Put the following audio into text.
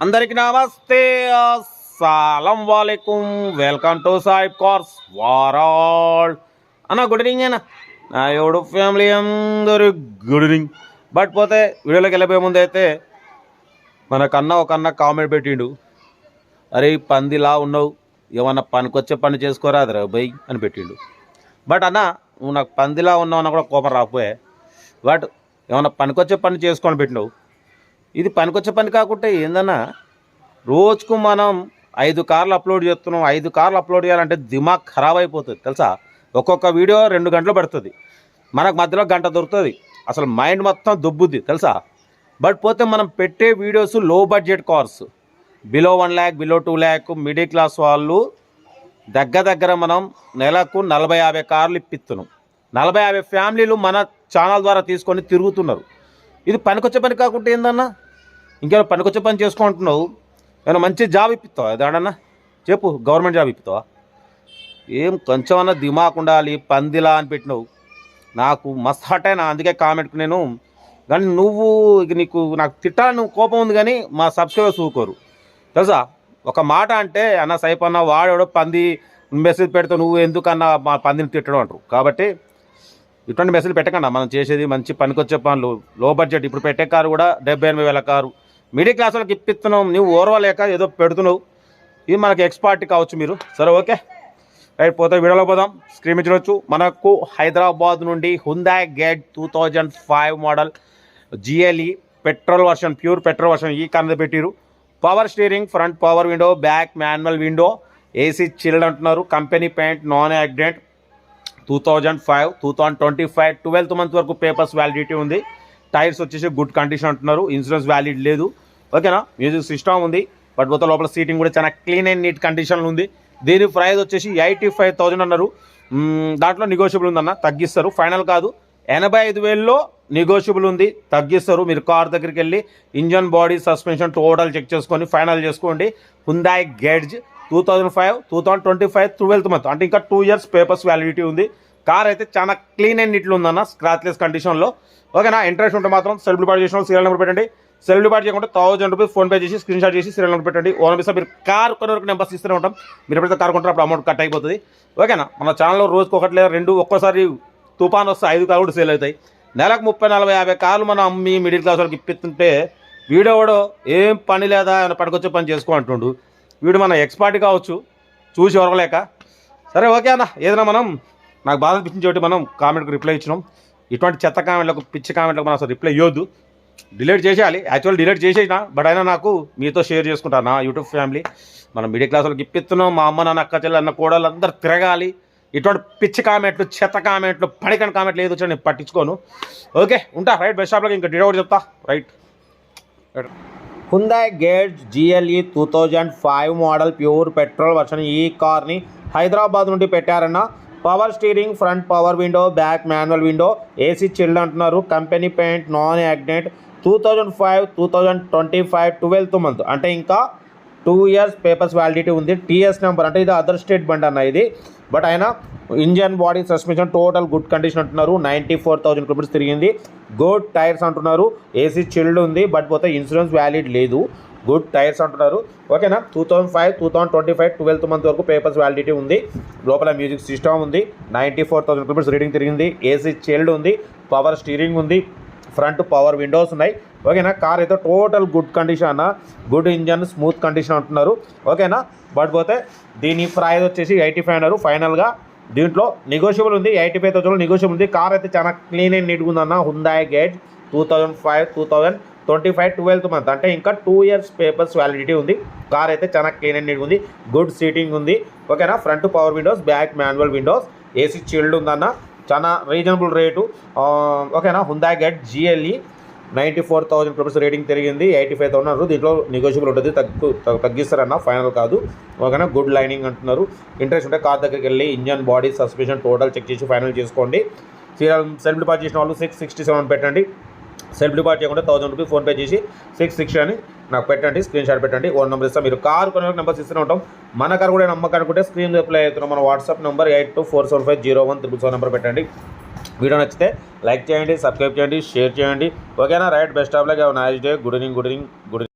అందరికి నమస్తే, అస్సలం వాలేకుం. వెల్కమ్ టు సాయిబ్ కార్స్ వారాల్ అన్న. గుడ్ ఈవినింగ్ అన్న. నా యూట్యూబ్ ఫ్యామిలీ అందరూ గుడ్ ఈవినింగ్. బట్ పోతే వీడియోలోకి వెళ్ళిపోయే ముందు అయితే మనకన్నా ఒక అన్న కామెంట్ పెట్టిండు, అరే పందిలా ఉన్నావు, ఏమన్నా పనికొచ్చే పని చేసుకోరాదురా బై అని పెట్టిండు. బట్ అన్న, నువ్వు నాకు పందిలా ఉన్నావు అన్న కూడా కోపం రాకపోయే. బట్ ఏమన్నా పనికొచ్చే పని చేసుకొని పెట్టినావు. ఇది పనికొచ్చే పని కాకుంటే ఏందన్నా, రోజుకు మనం 5 కార్లు అప్లోడ్ చేస్తున్నాం. 5 కార్లు అప్లోడ్ చేయాలంటే దిమాగ్ ఖరాబ్ అయిపోతుంది తెలుసా. ఒక్కొక్క వీడియో 2 గంటలు పడుతుంది, మనకు మధ్యలో గంట దొరుకుతుంది. అసలు మైండ్ మొత్తం దుబ్బుద్ది తెలుసా. బట్ పోతే మనం పెట్టే వీడియోస్ లో budget cars, below 1 lakh, below 2 lakh, middle class వాళ్ళు దగ్గర మనం నెలకు 40-50 కార్లు ఇప్పిస్తున్నాం. 40-50 ఫ్యామిలీలు మన ఛానల్ ద్వారా తీసుకొని తిరుగుతున్నారు. ఇది పనికొచ్చే పని కాకుంటే ఏందన్నా, ఇంకేమైనా పనికొచ్చే పని చేసుకుంటున్నావు. ఏమైనా మంచి జాబ్ ఇప్పిస్తావా? అదేడన్నా చెప్పు, గవర్నమెంట్ జాబ్ ఇప్పిస్తావా? ఏం కొంచెం అన్నా దిమాక్ ఉండాలి. పందిలా అని పెట్టినావు, నాకు మస్త్ హట్ అయినా. అందుకే కామెంట్కి నేను కానీ నువ్వు ఇక నాకు తిట్టాలని నువ్వు కోపం ఉంది, కానీ మా సబ్స్క్రైబర్స్ ఊరుకోరు తెలుసా. ఒక మాట అంటే అన్న సైప్ అన్న వాడేవాడో పంది మెసేజ్ పెడితే నువ్వు ఎందుకన్నా మా పందిని తిట్టడం అంటారు. కాబట్టి ఇటువంటి మెసేజ్ పెట్టకుండా మనం చేసేది మంచి పనికొచ్చే పనులు, లో బడ్జెట్. ఇప్పుడు పెట్టే కారు కూడా 70,000-80,000 కారు మిడిల్ క్లాస్ వాళ్ళకి ఇప్పిస్తున్నాం. నువ్వు ఓర్వలేక ఏదో పెడుతున్నావు. ఇది మనకి ఎక్స్పర్ట్ కావచ్చు మీరు. సరే ఓకే రైట్, పోతే వీడియోలో పోదాం. స్క్రీన్ మీద చూడొచ్చు, మనకు హైదరాబాద్ నుండి Hyundai Getz 2005 model GLE petrol version, pure petrol version ఈ కార్ పెట్టిరు. Power steering, front power window, back manual window, AC chilled అంటున్నారు. Company paint, non accident. 2005, 2025 12th month వరకు పేపర్స్ వ్యాలిడిటీ ఉంది. టైర్స్ వచ్చేసి గుడ్ కండిషన్ అంటున్నారు. Insurance valid లేదు. ఓకేనా. Music system ఉంది. బట్ మొత్తం లోపల సీటింగ్ కూడా చాలా క్లీన్ అండ్ నీట్ కండిషన్లో ఉంది. దీని ప్రైస్ వచ్చేసి 85,000 అన్నారు. దాంట్లో నెగోషియబుల్ ఉందన్న, తగ్గిస్తారు. ఫైనల్ కాదు, 85,000లో నెగోషియబుల్ ఉంది, తగ్గిస్తారు. మీరు కార్ దగ్గరికి వెళ్ళి engine, body, suspension total check చేసుకొని ఫైనల్ చేసుకోండి. హ్యుందాయ్ గెట్జ్ 2005, 2025 12th మంత్ అంటే ఇంకా 2 years పేపర్స్ వ్యాలిడిటీ ఉంది. కార్ అయితే చాలా క్లీన్ అండ్ నీట్లో ఉందన్న, స్క్రాచ్లెస్ కండిషన్లో. ఓకేనా. ఇంట్రెస్ట్ ఉంటే మాత్రం సెల్ఫ్ డిపాజిట్ చేసిన సీరియల్ నెంబర్ పెట్టండి. సెల్ఫ్ డిపాజిట్ చేయకుండా 1000 రూపీస్ ఫోన్పే చేసి స్క్రీన్ షాట్ చేసి సీరియల్ నెంబర్ పెట్టండి. ఓన్ బీసా మీరు కార్ కొనే వరకు నెంబర్స్ ఇస్తూనే ఉంటాం. మీరు ఎప్పుడైతే కార్ కొంటారో అప్పుడు అమౌంట్ కట్ అయిపోతుంది. ఓకేనా. మన ఛానల్లో రోజుకి 1 లేదా 2 ఒక్కోసారి తుఫాన్ వస్తే 5 కార్లు కూడా సేల్ అవుతాయి. నెలకు 30-40-50 కార్లు మనం అమ్మి మిడిల్ క్లాస్ వాళ్ళకి ఇప్పిస్తుంటే వీడియో కూడా ఏం పని లేదా పనికొచ్చే పని చేసుకో అంటుండు. వీడు మన ఎక్స్పర్ట్ కావచ్చు, చూసి వరవలేక. సరే ఓకే అన్న, ఏదైనా మనం నాకు బాధ అనిపించిన చోటి మనం కామెంట్కి రిప్లై ఇచ్చినాం. ఇటువంటి చెత్త కామెంట్లకు, పిచ్చి కామెంట్లకు మనం అసలు రిప్లై ఇవ్వద్దు, డిలీట్ చేసేయాలి. యాక్చువల్ డిలీట్ చేసేసిన, బట్ అయినా నాకు మీతో షేర్ చేసుకుంటాను. నా యూట్యూబ్ ఫ్యామిలీ మనం మిడిల్ క్లాస్ వాళ్ళకి ఇప్పిస్తున్నాం. మా అమ్మ, నాన్న, అక్క, చెల్లి, అన్న, కోడలు అందరూ తిరగాలి. ఇటువంటి పిచ్చి కామెంట్లు, చెత్త కామెంట్లు, పడికని కామెంట్లు ఏదో వచ్చి నేను పట్టించుకోను. ఓకే ఉంటా. రైట్, బెస్ట్ షాప్లోకి ఇంకా డీటెయిల్ చెప్తా. Right. Hyundai Getz GLE 2005 model pure petrol version ఈ కార్ని హైదరాబాద్ నుండి పెట్టారన్న. Power steering, front power window, back manual window, AC chilled అంటున్నారు. Company paint, non accident. 2005, 2025 12th month అంటే ఇంకా 2 years పేపర్స్ వ్యాలిడిటీ ఉంది. TS నెంబర్ అంటే ఇది అదర్ స్టేట్ బండి అన్న ఇది. బట్ అయినా engine, body, suspension total good condition అంటున్నారు. 94,000 కిలోమీటర్స్ తిరిగింది. గుడ్ టైర్స్ అంటున్నారు. AC చిల్డ్ ఉంది. బట్ పోతే ఇన్సూరెన్స్ వ్యాలిడ్ లేదు. గుడ్ టైర్స్ అంటున్నారు. ఓకేనా. 2005, 2025 12th మంత్ వరకు పేపర్స్ వ్యాలిడిటీ ఉంది. లోపల మ్యూజిక్ సిస్టమ్ ఉంది. 94,000 కిలోమీటర్స్ రీడింగ్ తిరిగింది. AC చిల్డ్ ఉంది. పవర్ స్టీరింగ్ ఉంది. ఫ్రంట్ పవర్ విండోస్ ఉన్నాయి. ఓకేనా. కార్ అయితే టోటల్ గుడ్ కండిషన్ అన్న, గుడ్ ఇంజన్, స్మూత్ కండిషన్ అంటున్నారు. ఓకేనా. బట్ పోతే దీని ప్రైస్ వచ్చేసి 85 అన్నారు. ఫైనల్గా దీంట్లో నెగోషియబుల్ ఉంది. 85,000 నెగోషియబుల్ ఉంది. కార్ అయితే చాలా క్లీన్ అండ్ నీట్గా ఉందన్న. హ్యుందాయ్ గెట్జ్ 2005, 2025 12th మంత్ అంటే ఇంకా 2 years పేపర్స్ వ్యాలిడిటీ ఉంది. కార్ అయితే చాలా క్లీన్ అండ్ నీట్గా ఉంది. గుడ్ సీటింగ్ ఉంది. ఓకేనా. Front power Windows, back manual Windows, AC chilled ఉందన్న. చాలా రీజనబుల్ రేటు. ఓకేనా. Hyundai Getz GLE 94,000 kilometres rating తిరిగింది. 85,000 అన్నారు. దీంట్లో నెగోషియబుల్ ఉంటుంది, తగ్గిస్తారన్న, ఫైనల్ కాదు. ఓకేనా. గుడ్ లైనింగ్ అంటున్నారు. ఇంట్రెస్ట్ ఉంటే కార్ దగ్గరికి వెళ్ళి engine, body, suspension total check చేసి ఫైనల్ చేసుకోండి. సెల్ఫ్ డిపాజిట్ చేసిన వాళ్ళు 667 పెట్టండి. సెల్ఫ్ డిపాజిట్ చేయకుండా 1000 రూపీస్ ఫోన్పే చేసి 660 అని నాకు పెట్టండి. స్క్రీన్ షాట్ పెట్టండి. 1 నెంబర్ ఇస్తాం. మీరు కార్ కొనే నెంబర్స్ ఇస్తూనే ఉంటాం. మన కార్ కూడా నమ్మకనుకుంటే స్క్రీన్ రిప్లై అవుతున్నాం. మన వాట్సాప్ నెంబర్ 82475017 నెంబర్ పెట్టండి. వీడియో నచ్చితే లైక్ చేయండి, సబ్స్క్రైబ్ చేయండి, షేర్ చేయండి. ఓకేనా. Right, best of luck, have nice day. Good evening.